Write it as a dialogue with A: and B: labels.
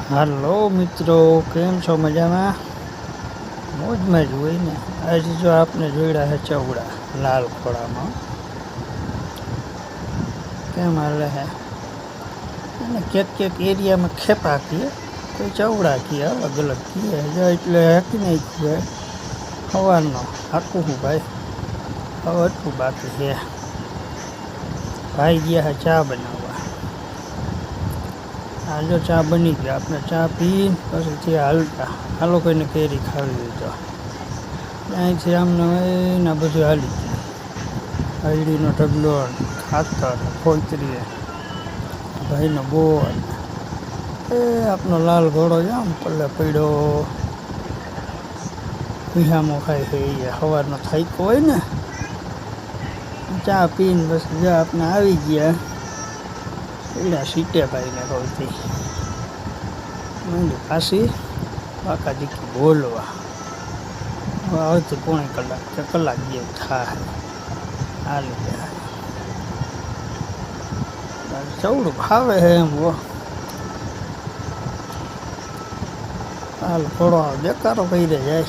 A: હાલો મિત્રો, કેમ છો? મજામાં? મોજમાં જ હોય ને. આજે જો આપને જોડ્યા છે ચવડા લાલ ખોળામાં. કેમ હાલે હે? અને ક્યાંક એરિયામાં ખેપા કીએ, કોઈ ચવડા કીએ, અલગ અલગ કીએ. જો એટલે હાકી નાખ્યું સવારનો હાકું હું ભાઈ. હવે એટલું બાકી છે. ભાઈ ગયા છે ચા બનાવવા. જો ચા બની ગઈ. આપણે ચા પી પછી ત્યાં હાલતા હાલો કોઈને કેરી ખાવી હોય તો અહીંથી આમને ના બધું હાલી ગયું. હળદીનો ઢગલો, ખાતર, ખોતરી, ભાઈનો બોલ, આપનો લાલ ઘોડો છે આમ પલ્લે પડ્યો વિહામો ખાય છે. એ સવારનો થાક્યો હોય ને, ચા પીને બસ જો આપણે આવી ગયા એડા સીટે ભાઈને કહુંથી મંડી પાછી બાકા દીકી બોલવા. હવે આવતી પોણી કલાક કે કલાક જેવું થાય હાલી જાય. ચવડું ભાવે છે એમ હાલ થોડો દેકારો કરી જાય.